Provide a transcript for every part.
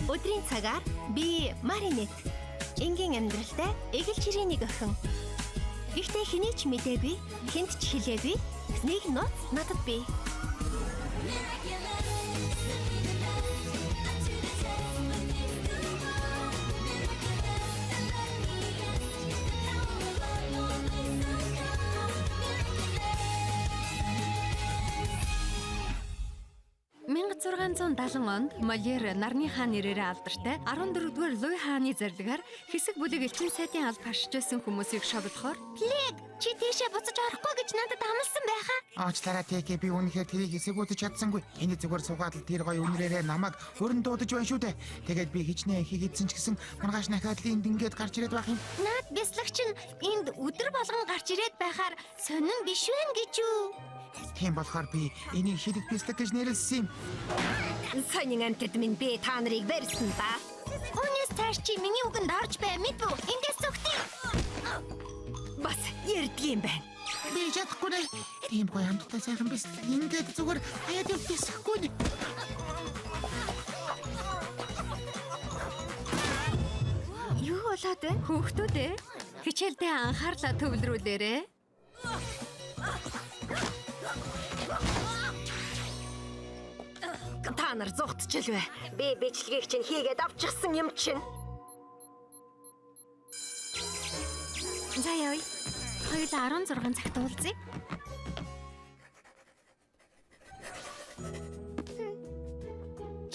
Өдрийн цагаар би Маринет. Энгийн амьдралтай эгэл жирийн нэг охин. Гэхдээ хэний ч мэдээгүй, хэнд ч хэлээгүй нэг ноц надад бий. онд Молер нарны хаан нэрээр алдартай 14-р Луи хааны зарлагаар хэсэг бүлэг элчин сайдын алд харшижсэн хүмүүсийг шавлахаар "Плег, чи тийшээ буцаж орохгүй гэж надад амласан байхаа." Аачлаараа тэгэ би үнэхээр тэрийг эсэгүүтэж чадсангүй. Энэ зүгээр суугаад л тэр гоё үнрээрээ намайг хөрөн дуудаж байна шүү дээ. Тэгээд би хичнээн хийгээдсэн ч гэсэн маргааш дахиад л энд ингээд гарч ирээд байх юм. Наад бяслагч нь энд өдөр болгон гарч ирээд байхаар сонин биш вэ гэж юу? Тийм болохоор би энийг хидд бяслаг гэж нэрлэсэн юм. Сонин амтд минь би та нарыг барьсан та. Өнөөс цааш чи миний үгэнд орж бай мэдв. Ингээс зүгтээ. Бас ярдгийн байна. Би чадахгүй нэ. Тийм гоё хамттай сайхан бяслаг ингээд зүгээр хаяад явчихсахгүй нэ. Юу болоод вэ? Хүүхдүүд ээ. Хичээлдээ анхаарлаа төвлөрүүлээрэй. Та нар зугтчихвэ. Би бичлэгийг чинь хийгээд авчихсан юм чинь. За яа. Хоёулаа 16 цагт уулзъя.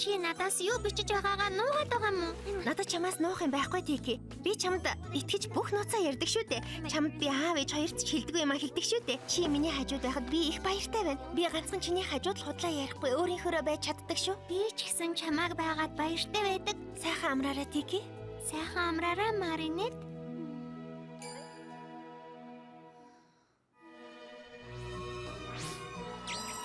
Чи надаас юу бичиж байгаагаа нуугаад байгаа юм уу? Надад чамаас нуух юм байхгүй Тики. Би чамд итгэж бүх нууцаа ярьдаг шүү дээ. Чамд би аав ээж хоёрт ч хэлдэггүй юм а хэлдэг шүү дээ. Чи миний хажууд байхад би их баяртай байна. Би ганцхан чиний хажууд л худлаа ярихгүй өөрийнхөө байж чаддаг шүү. Би ч гэсэн чамааг байгаад баяртай байдаг. Сайхан амраарай Тики. Сайхан амраарай Маринет.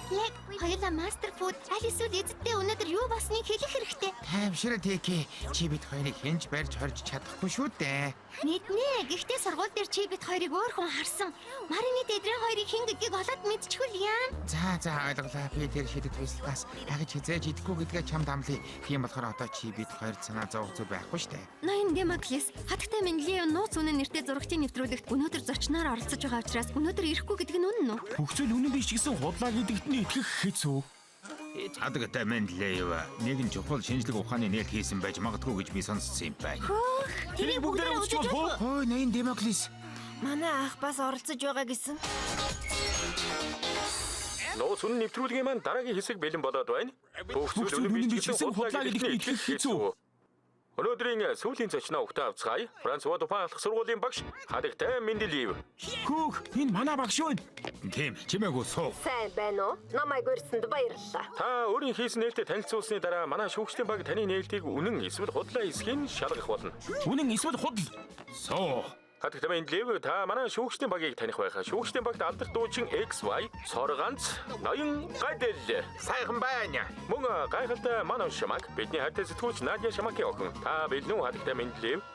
Яг хоёулаа мастер фуд аль эсвэл эзэдтэй өнөөдөр юу болсныг хэлэх хэрэгтэй. Таймшираа Тики. Чи бид хоёрыг хинж барьж хорж чадахгүй шүү дээ. Мэднэ. Гэхдээ сургууль дээр чи бид хоёрыг өөр хүн харсан. Маринет эдрийн хоёрыг хэн гэдгийг олоод мэдчихвэл яам. За ойлголаа. Би тэр шидэт бяслагаас агж хизээж идэхгүй гэдгээ чамд амлая. Тийм болохоор одоо чи бид хоёрт санаа зовх зүйл байхгүй шүү дээ. Ноён Демоклес, хатагтай Менлиев нууц үнэн нэртэй зурагчийн нэвтрүүлэгт өнөөдөр зочноор оролцож байгаа учраас өнөөдөр ирэхгүй гэдэг нь үнэн үү? Хөгцөл үнэн биш гэсэн худлаа гэдэгт нь итгэх хэцүү. Хатагтай Менлиев нэгэн чухал шинжлэх ухааны нээлт хийсэн байж магадгүй гэж би сонссон юм байна. Тэрийг бүгдээ үзэж болох уу? Хөөе, Ноён Демоклес. Манай ах бас оролцож байгаа гэсэн. Нууц үнэн нэвтрүүлгийн маань дараагийн хэсэг бэлэн болоод байна. Хөгцөл үнэн биш гэсэн худлаа гэдэгт нь итгэх хэцүү. Өнөөдрийн сүүлийн зочноо өгтөө авцгаая. Франц Водопан алах сургуулийн багш Хатагтай Менлиев. Хүүх, энэ манай багш юу? Тийм, чимээгүй суу. Сайн байна уу? Намайг урьсанд баярлалаа. Та өөрийн хийсэн нээлттэй танилцуулсны дараа манай шүүгчдийн баг таны нээлтийг үнэн эсвэл худлаа эсхийг шалгах болно. Үнэн эсвэл худал? Суу. Хатагтай Менлиев та манай шүүгчдийн багийг таних байхаа. Шүүгчдийн багт алдарт дуучин XY, Сорганц, Ноён Гадел. Сайхан байна. Мөн гайхалтай Манон Шамак, бидний хайртай сэтгүүлч Надя Шамакийн охин. Та бэлэн үү Хатагтай Менлиев?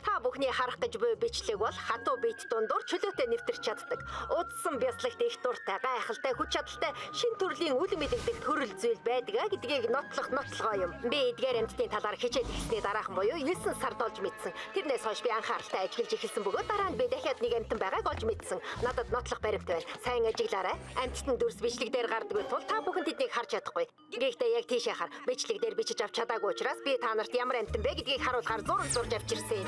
Та бүхний харах гэж буй бичлэг бол хатуу бит дундуур чөлөөтэй нэвтэрч чаддаг. Удсан бяслагт их дуртай, гайхалтай, хүч чадалтай, шин төрлийн үл мэдэгдэх төрөл зүйл байдаг гэдгийг нотлогоо юм. Би эдгээр амьтдын талаар хичээл хийсний дараахан буюу 9 сард олж мэдсэн. Тэрнээс хойш би анхааралтай ажиллаж эхэлсэн бөгөөд дараа нь би дахиад нэг амьтан байгааг олж мэдсэн. Надад нотлох баримт байна. Сайн ажиглаарай. Амьтд нь дүрс бичлэг дээр гардаггүй тул та бүхэн тэднийг харж чадахгүй. Гэхдээ яг тийшээ хар. Бичлэг дээр бичиж авч чадаагүй учраас би та нарт ямар амьтан бэ гэдгийг харуулахаар зурж авчирсан.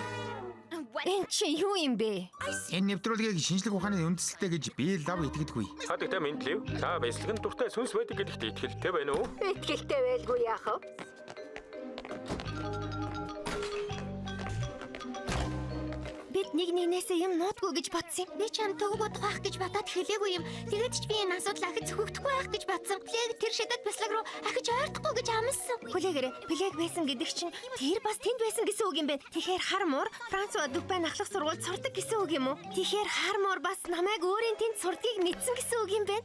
Энд чи юу юм бэ? Энэ нэвтрүүлгийг шинжлэх ухааны үндэслэлтэй гэж би лав итгэдэггүй. Хатагтай Менлиев, та бясалгын дуртай сүнс байдаг гэдэгт итгэлтэй байна уу? Итгэлтэй байлгүй яах вэ? Бид нэг нэгнээсээ юм нуудгүй гэж бодсон юм. Би ч юм төг бодох гэж бодоод хэлээгүй юм. Тэгээд ч би энэ асуудал ахиж зөвхөгдөхгүй байх гэж бодсон. Плег тэр шидэт бяцлаг руу ахиж ойртохгүй гэж амласан. Хүлээгээрэй. Плег байсан гэдэг чинь тэр бас тэнд байсан гэсэн үг юм байна. Тэгэхээр хар муур Франц Водопан ахлах сургуульд сурдаг гэсэн үг юм уу? Тэгэхээр хар муур бас намайг өөрийн тэнд сурдгийг мэдсэн гэсэн үг юм байна.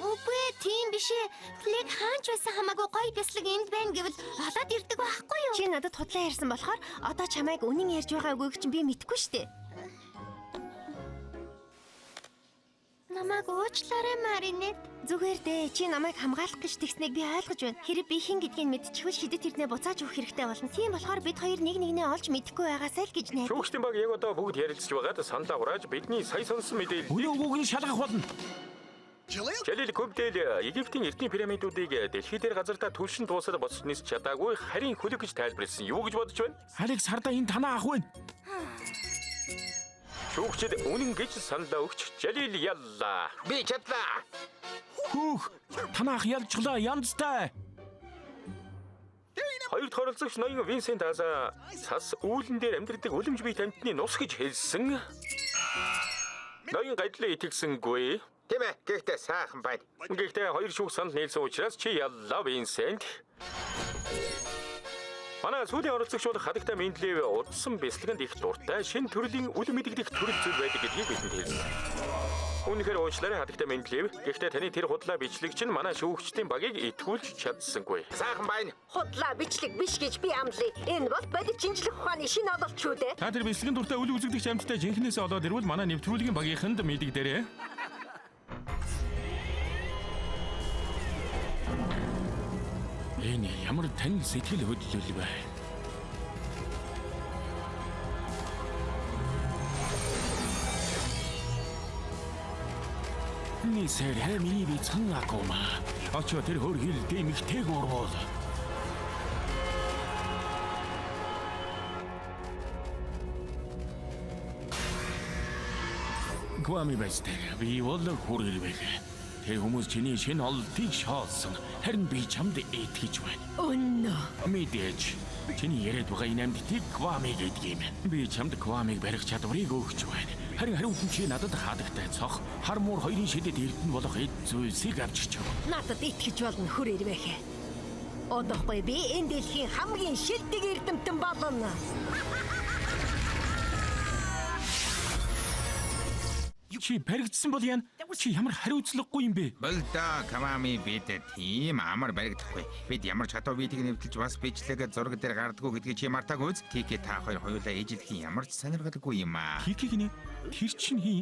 Үгүй тийм биш ээ. Плег хаач байсан хамаагүй гоё бяцлаг энд байна гэвэл олоод ирдэг байхгүй юу? Чи надад худлаа ярьсан болохоор одоо чамайг үнэн ярьж байгаа үгийг чинь би мэдэхгүй шүү дээ. Намайг уучлаарай Маринет. Зүгээр дээ. Чи намайг хамгаалах гэж тэгснийг би ойлгож байна. Хэрэв би хэн гэдгийг мэдчихвэл шидэт тэрнээ буцааж өгөх хэрэгтэй болно. Тийм болохоор бид хоёр нэг нэгнээ олж мэдэхгүй байгаасай л гэж найд. Шүүгчдийн баг яг одоо бүгд ярилцж байгаад саналаа хурааж бидний сая сонсон мэдээлэл Өнөө өгөөг нь шалгах болно. Жалил Көбдэл Египтийн эртний пирамидуудыг дэлхий дээр газартаа түлшин дуусаад боцснээс чадаагүй харин хөлөг гэж тайлбарлсан. Юу гэж бодож байна? Алекс хардаа энэ танаа ах байна. Шүүгчд үнэн гэж саналаа өгч Жалил яллаа. Би чадлаа. Хүүх, танаа ах ялжглаа янзтай. Хоёр дахь оролцогч ноён Винсент Аза цас үүлэн дээр амьдрэх үлэмж бие тамтны нус гэж хэлсэн. Ноён гадлаа итгэсэнгүй. Тийм ээ. Гэхдээ сайхан байна. Гэхдээ хоёр шүүх санд нийлсэн учраас чи яллаа Винсент. Манай сүүлийн оролцогч бол хадагтай Мендлев удсан бясалганд их дуртай шинэ төрлийн үл мэдэгдэх төрөл зүйл байдаг гэдгийг бидэнд хэлсэн. Үнэхээр уучлаарай хадагтай Мендлев. Гэхдээ таны тэр худлаа бичлэгч нь манай шүүгчдийн багийг итгүүлж чадсангүй. Сайхан байна. Худлаа бичлэг биш гэж би амлая. Энэ бол бодит шинжлэх ухааны шинэ ололт шүү дээ. Та тэр бэлсгэн дуртай үл үзэгдэх амьттай жинхнээсээ олоод ирвэл манай нэвтрүүлгийн багийнханд мэдэгдээрэй. Энэ ямар тань сэтгэл хөдлөл байна. Нисэр хэмээн бицэн акома. Очоо тэр хөргөл дэмэгтэйг орвол. Гуами байстер би бол хөргөл байх. Тэр хүмүүс чиний шинэ ололтыг шоолсон. Харин би чамд итгэж байна. Өнөө. Мэдээж. Чиний яриад байгаа энэ амьдтыг Квами гэдэг юм. Би чамд Квамиг барих чадварыг өгч байна. Харин хариуд нь чи надад хадагтай цох, хар муур хоёрын шидэд эрдэнэ болох эд зүйлсийг авчирч өг. Надад итгэж болно хүрээр байхэ. Одоохгүй би энэ дэлхийн хамгийн шилдэг эрдэмтэн болно. Чи баригдсан бол яана? Чи ямар хариуцлагагүй юм бэ? Болда Квами бид тийм амар баригдахгүй. Бид ямар чадвар биетийг нэвтэлж бас бичлэг зураг дээр гардаггүй гэдгийг чи мартаагүй үз. Тики та хоёр хоёулаа ээжлэхийн ямар ч сонирхолгүй юм аа. Кикиг нэ? Тэр чинь хий?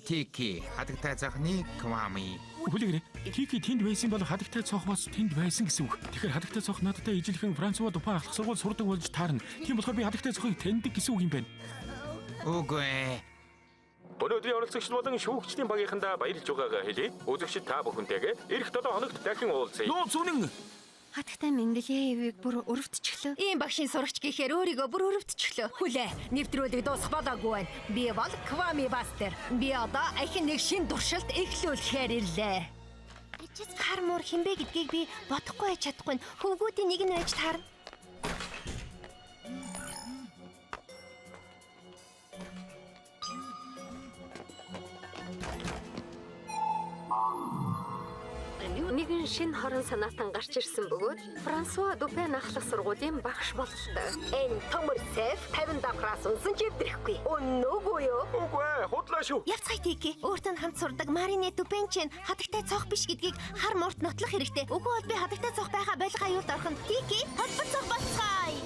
Тики хадагтай захны Квами. Хүлээгээрэй. Кики тэнд байсан бол хадагтай цох бас тэнд байсан гэсэн үг. Тэгэхээр хадагтай цох надтай ижилхэн Франсуа Дупан ахлах сургууль сурдаг болж таарна. Тийм болохоор би хадагтай цохыг таньдаг гэсэн үг юм байна. Үгүй. Өнөөдрийн оролцогч болон шүүгчдийн багийнхандаа баярлж байгаагаа хэлье. Үзэгчид та бүхэнтэйгээ эх 7 хоногт дахин уулзъя. Нууц үнэн. Хатагтай Менделеевийг бүр өрөвдчихлөө. Ийм багшийн сурагч гэхээр өөрийгөө бүр өрөвдчихлөө. Хүлээ. Нэвтрүүлэг дуусах болоогүй байна. Би бол Квами Бастер. Би одоо ахин нэг шин туршилт эхлүүлэхээр ирлээ. Хар муур хинбэ гэдгийг би бодохгүй чадахгүй. Хөвгүүдийн нэг нь байж таарна. Нэгэн шинэ хорон санаатан гарч ирсэн бөгөөд Франсуа Дупен ахлах сургуулийн багш боллоо. Энэ төмөр сэф 50 давхраас унсан ч өвдөхгүй. Өнөөгөө юу? Үгүй худлаа шүү. Явцгай Тики. Өөртөө хамт сурдаг Маринет Дупен чинь хадагтай цох биш гэдгийг хар муурт нотлох хэрэгтэй. Үгүй бол би хадагтай цох байха байлгаа юулд орхон. Тики, холбоо цох болцгаая.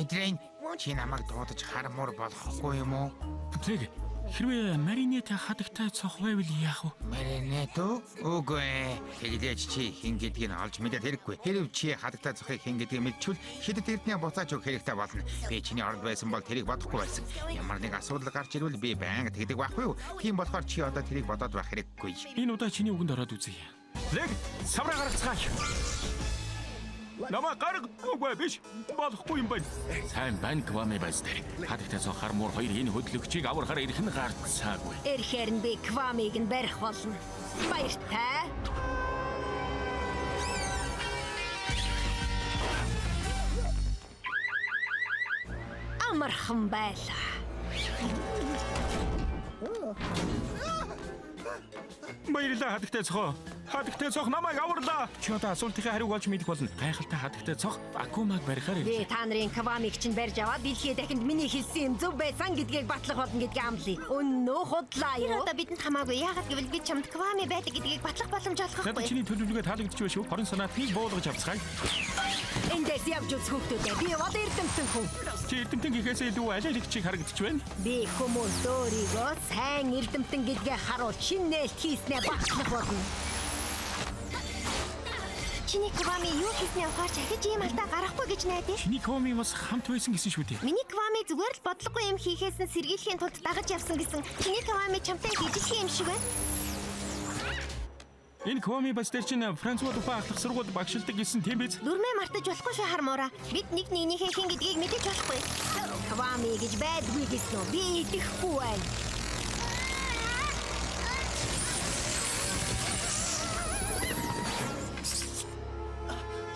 Эдрийн чи намайг дуудаж хар муур болохгүй юм уу? Тэг. Хэрвээ Маринет хадагтай цох байвал яах вэ? Маринет үгүй. Тэгэлж чи хин гэдгийг олж мэдээд хэрэггүй. Хэрв чи хадагтай цохыг хин гэдгийг мэдчихвэл шидэт эрдэнэ буцааж өгөх хэрэгтэй болно. Би чиний орд байсан бол тэрийг бодохгүй байсан. Ямар нэг асуудал гарч ирвэл би байнга тэгдэг байхгүй юу? Тийм болохоор чи одоо тэрийг бодоод байх хэрэггүй. Энэ удаа чиний үгэнд ороод үзье. Лэг, савраа гаргацгаая. Намаа гарга үгүй биш. Болохгүй юм байна. Сайн байна Квами Бастер. Хадагтай цох хар муур хоёр энэ хөдлөгчийг аврахаар ирэх нь гарцаагүй. Эрэхээр нь би Квамиг нь барих болно. Баяртай. Амархан байлаа. Баярлалаа хадагтай цохоо. Хадагтай цох намайг аварлаа. Чи одоо асуултынхаа хариуг олж мэдэх болно. Гайхалтай хадагтай цох Акумаг барихаар Би ирлээ. та нарын Квамиг чинь барьж аваад дэлхийд дахинд миний хэлсэн юм зөв байсан гэдгийг батлах болно гэдгийг амлая. Өнөө худлаа юу? Одоо бидэнд хамаагүй. Яагаад гэвэл би чамд Квами байдаг гэдгийг батлах боломж Надад олгохгүй. чиний төлөвлөгөө таалагдчих шүү. Хорон санаат нэг буулгаж авцгаая. Эндээс явж үз хүүхдүүдээ. Би бол эрдэмтэн хүн. Чи эрдэмтэн гэхээсээ илүү аль аль их чиг харагдчих байна. Би хүмүүс өөрийгөө сайн эрдэмтэн гэдгээ харуул шинэ нээлт хийснээ батлах болно. Чиний Квами юу хийснээ ухаарч ахиж ийм алдаа гарахгүй гэж найдаа. Чиний Коми бас хамт байсан гэсэн шүү дээ. Миний Квами зүгээр л бодлогогүй юм хийхээс нь сэргийлэхийн тулд дагаж явсан гэсэн. Чиний Квами чамтай хийжих юм шиг байна. Энэ Коми бас тэр чинь Францууд ухаан ахлах сургууль багшилдаг гэсэн тийм биз? Дүрмээ мартаж болохгүй шээ хармуураа. Бид нэг нэгнийхээ хин гэдгийг мэдэж болохгүй. Квами гэж байдгүй гэсэн үү? Би идэхгүй байна.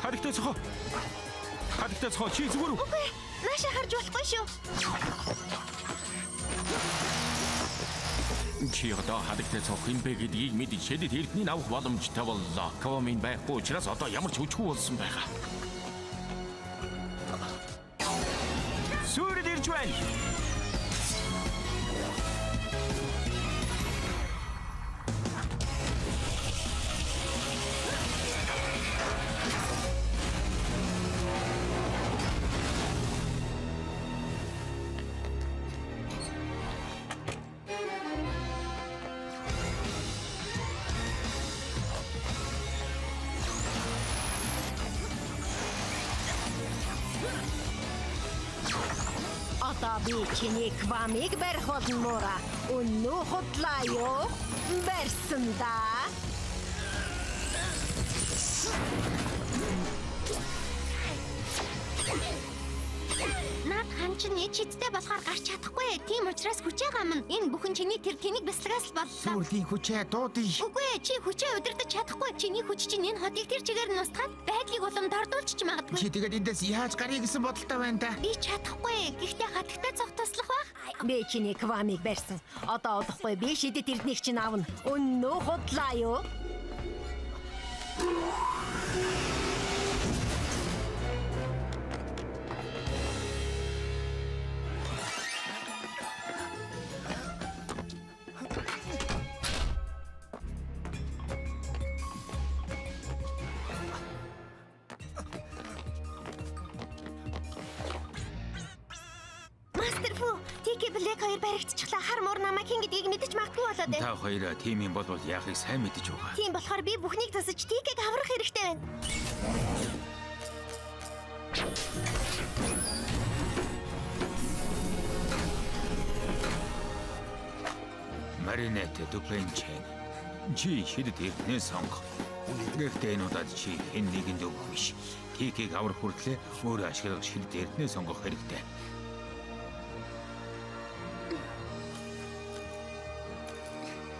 Хадагтай цохоо. Хадагтай цохоо чи зүгээр үү? Үгүй, нааша харж болохгүй шүү. Чи одоо хадагтай цохох юм бэ гэдгийг мэдэж шидэд эрдний авах боломжтой боллоо. Комин байхгүй учраас одоо ямар ч хүчгүй болсон байгаа. Сүрд ирж байна. Одоо би чиний Квамиг барих болно муура. Өнөө худлаа юу? Барьсан да. Наад хан чинь чидтэй болохоор гарч чадахгүй. Тийм учраас хүчээ гамна. Энэ бүхэн чиний тэр тэнэг бясалгаас л боллоо. Сүрлийн хүчээ дуудъя. Үгүй ээ, чи хүчээ удирдах чадахгүй. Чиний хүч чинь энэ хотыг тэр чигээр нь устгаад байдлыг улам дордуулчих магадгүй. Чи тэгээд эндээс яаж гарыг гэсэн бодолтой байна та? Би чадахгүй. Гэхдээ хатагтай цог туслах байх. Би чиний Квамиг барьсан. Одоо удахгүй би шидэт эрднийг чинь авна. Өнөө худлаа юу? Мастер Фу, Тики Блэк хоёр баригдчихлаа. Хар муур намайг хэн гэдгийг мэдэж магадгүй болоод байна. Та хоёр тийм юм бол яахыг сайн мэдэж байгаа. Тийм болохоор би бүхнийг тасаж Тикийг аврах хэрэгтэй байна. Маринет Дупенчен. Чи шидэд эрдэнэ сонгох. Гэхдээ энэ удаад чи хэн нэгэнд өгөх биш. Тикийг аврах хүртлээр өөрөө ашиглах шидэд эрдэнэ сонгох хэрэгтэй.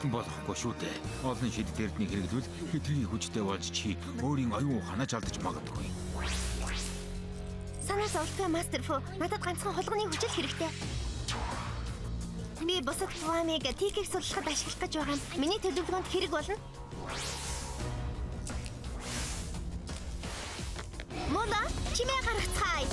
Болохгүй шүү дээ. Олон шидэд эрднийг хэрэглүүл хэтрийн хүчтэй болж чи өөрийн оюун ханаж алдаж магадгүй. Санаа зовлтгүй Мастер Фу. Надад ганцхан хулганы хүчил хэрэгтэй. Би бусад Квамиг Тикийг судлахад ашиглах гэж байгаа юм. Миний төлөвлөгөөнд хэрэг болно. Мола, чимээ гаргацгаая.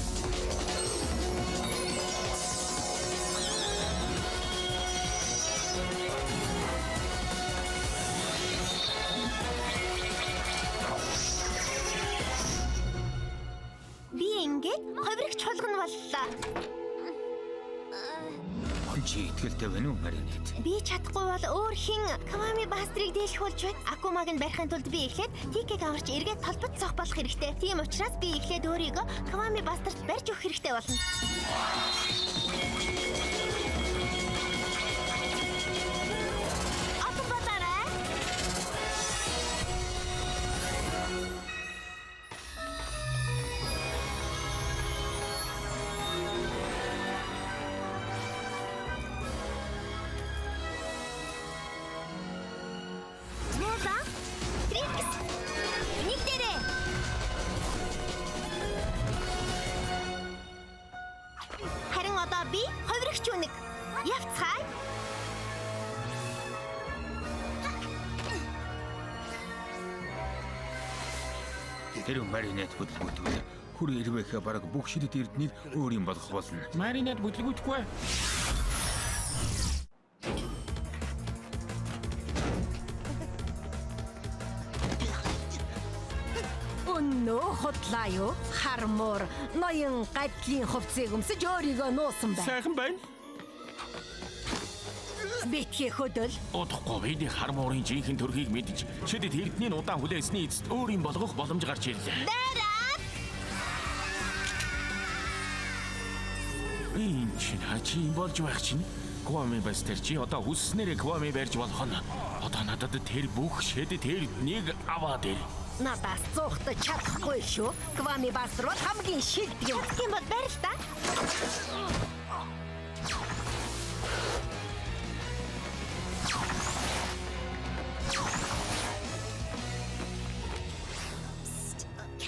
Би ингээд ховрогч хулгана боллоо. Чи итгэлтэй байна уу, Маринет? Би чадахгүй бол өөр хин Квами Бастрыг дийлэх болж байна. Акумаг нь барихын тулд би эхлээд Тикийг аварч эргээд толбот цох болох хэрэгтэй. Тийм учраас би эхлээд өөрийгөө Квами Бастрт барьж өгөх хэрэгтэй болно. Атом батараа. Мола, Трикс, нэгдэрэ. Харин одоо би ховрогч Тэр маринет хөдөлгөөтгөл хүр ирвэхэ бараг бүх шидэт эрднийг өөр юм болгох болно. Маринад бүтлгүүтгүй. Өнөө хотлаа юу? Хармуур ноён гадлын хувцсыг өмсөж өөрийгөө нуусан байна. Сайхан байна. Битгий хөдөл. Удахгүй бидний хармуурын жинхэнэ төрхийг мэдж шидэт эрдний удаан хүлээсний эцэст өөр юм болгох боломж гарч ирлээ. Энэ чинь хачи юм болж байх чинь. Квами бастер чи одоо хүсснээрээ квами барьж болох нь. Одоо надад тэр бүх шидэт эрднийг аваад ир. Надаас зуухтаж чадахгүй шүү. Квами бастер бол хамгийн шилдэг юм. Тийм бол барь л та.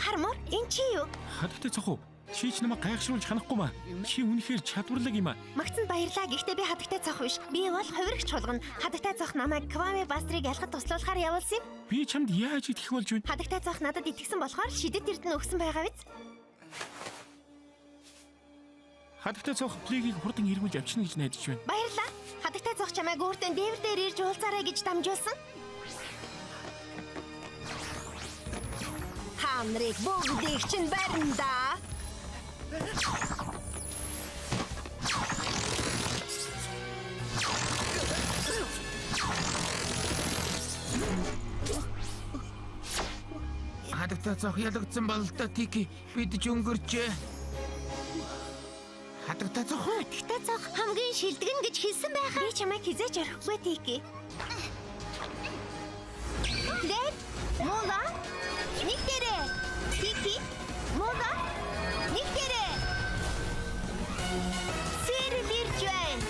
Хармор, энэ чи юу? Хадагтай цохоо. Чи ч намайг гайхшруулж ханахгүй маа. Чи үнэхээр чадварлаг юм аа. Магцанд баярлаа. Гэхдээ би хадагтай цох биш. Би бол хувирагч чуулгана. Хадагтай цох намайг Квами Бастрыг ялгад туслуулахаар явуулсан юм. Би чамд яаж итгэх болж байна? Хадагтай цох надад итгэсэн болохоор шидэт эрдэнэ өгсөн байгаа биз? Хадагтай цох плегийг хурдан эргүүлж авчна гэж найдаж байна. Баярлаа. Хадагтай цох чамайг өөртөө дээвэр дээр ирж уулзаарай гэж дамжуулсан. Хамрыг бүгдийг чинь барина. Хадагтай цох ялагдсан бол та тики бид ч өнгөрчээ. Хадагтай цох уу? Хадагтай цох хамгийн шилдэг нь гэж хэлсэн байхаа. Би чамайг хизээж орхихгүй тики. Лед, Мола, нэг дээрээ. Тики, Мола, нэг дээрээ. Сэр бирж байна.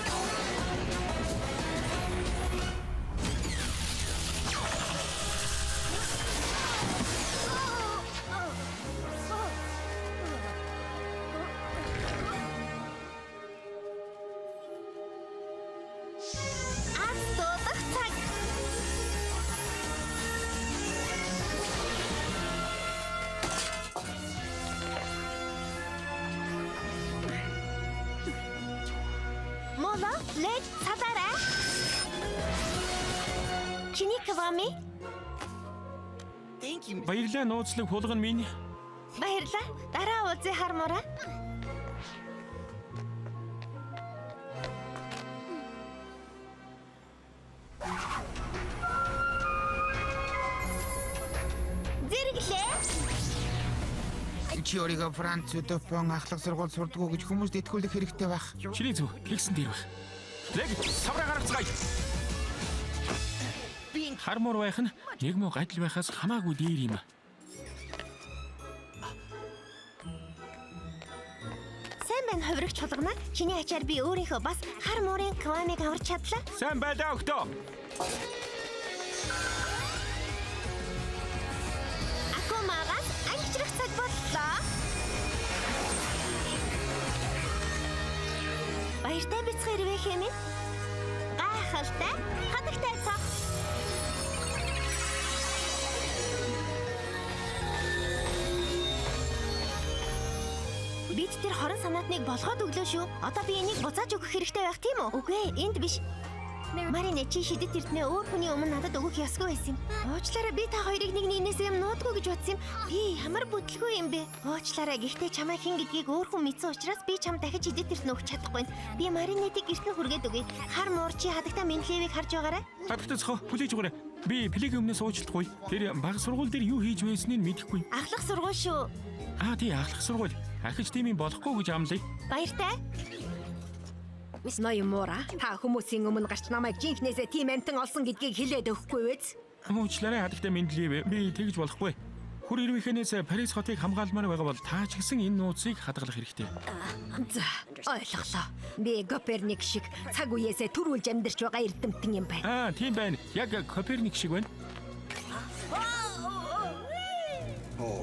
Мола, Лед, сатараа. Чиний Квами? Баярлалаа нууцлаг хулган минь. Баярлаа. Дараа уулзъя хармуураа. Зэрэглээ. Чи өөрийгөө Франц Дупон ахлах сургууль сурдгуу гэж хүмүүст итгүүлэх хэрэгтэй байх. Чиний зүг тэгсэн дээр байх. Лэг савраа гаргацгаая. Хармуур байх нь нэг муу гадал байхаас хамаагүй дээр юм. Сайн байна хувирагч чуулгана. Чиний ачаар би өөрийнхөө бас хар муурын Квамиг аварч чадлаа. Сайн байлаа өгтөө. Акумагаас ангижрах цаг боллоо. Баяртай бицгэрвэ хэмээн. Гайхалтай хадагтай цог. Бид тэр хорон санаатныг болгоод өглөө шүү. Одоо би энийг буцааж өгөх хэрэгтэй байх тийм үү? Үгүй ээ, энд биш. Маринэ чи шидэт эрдэнэ өөр хүний өмнө надад өгөх ёсгүй байсан юм. Уучлаарай би та хоёрыг нэг нэгнээс юм нуудгүй гэж бодсон юм. Би ямар бүтлгүй юм бэ? Уучлаарай гэхдээ чамайг хэн гэдгийг өөр хүн мэдсэн учраас би чам дахиж шидэт эрдэнэ өгч чадахгүй. Би Маринэтийг эртнэ хүргээд өгье. Хар муур чи хадагтай Менлевийг харж байгаарай. Хадагтай цохоо хүлээж өгөөрэй. Би плегийн өмнөөс уучлахгүй. Тэр баг сургууль дээр юу хийж байсныг мэдэхгүй. Ахлах сургууль шүү. Тий ахлах сургууль. Ахиж тийм юм болохгүй гэж амлая. Баяртай. Ноён муура та хүмүүсийн өмнө гарч намайг жинхнээсээ тийм амтан олсон гэдгийг хэлээд өгөхгүй биз? Уучлаарай хадагтай Менлев. Би тэгж болохгүй. Хүр ирвэхэнээс Парис хотыг хамгаалмаар байгаа бол та ч гэсэн энэ нууцыг хадгалах хэрэгтэй. За, ойлголоо. Би Коперник шиг цаг үеэсээ төрүүлж амьдарч байгаа эрдэмтэн юм байна. Тийм байна. Яг Коперник шиг байна.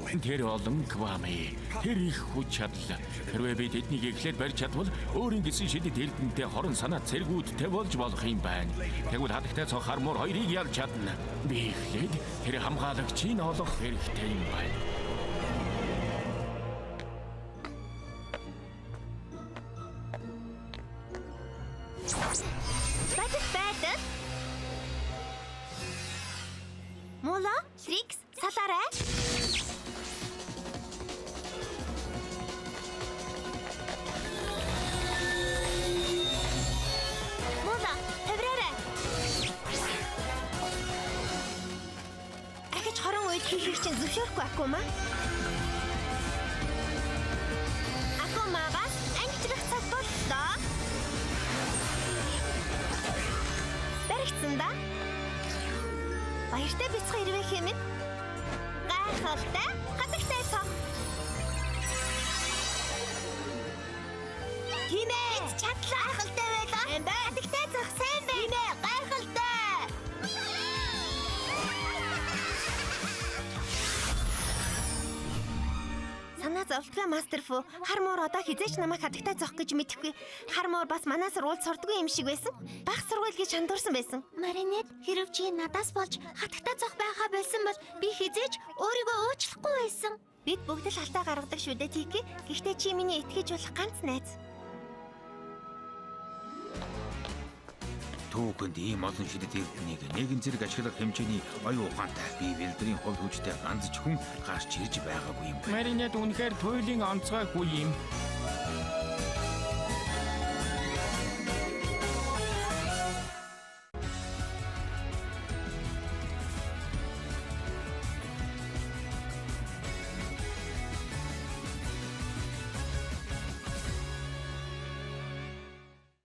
Тэр олон Квами. Тэр их хүч чадал. Хэрвээ бид эднийг эхлээд барьж чадвал өөрийн гэсэн шидэт эрдэнэтэй хорон санаа цэргүүдтэй болж болох юм байна. Тэгвэл хадагтай цог хармуур хоёрыг ялж чадна. Би эхлээд тэр хамгаалагчийг олох хэрэгтэй юм байна. зөвшөөрөхгүй Акума. Акума бас ангижрах цаг боллоо. Баригдсан да. Баяртай бяцхан ирвэ хэмээн. Гайхалтай хатагтай цог. Тийм ээ. Чадлаа гайхалтай байлаа. Хатагтай цог сайн байна. Тийм ээ. Гайхалтай. Санаа зовлтгоо мастер Фу. Хармуур одоо хизээч намайг хатагтай зоох гэж мэдэхгүй. Хармуур бас манай сургуульд сурдгүй юм шиг байсан. Бага сургууль гэж шандуурсан байсан. Маринет хэрв чи надаас болж хатагтай зоох байхаа болсон бол би хизээч өөрийгөө уучлахгүй байсан. Бид бүгд л халтаа гаргадаг шүү дээ Тики. Гэхдээ чи миний итгэж болох ганц найз. Түүхэнд ийм олон шидэт эрднийг нэгэн зэрэг ашиглах хэмжээний оюун ухаантай бие бэлдрийн хувь хүчтэй ганц ч хүн гарч ирж байгаагүй юм байна. Маринет үнэхээр туйлын онцгой хүү юм.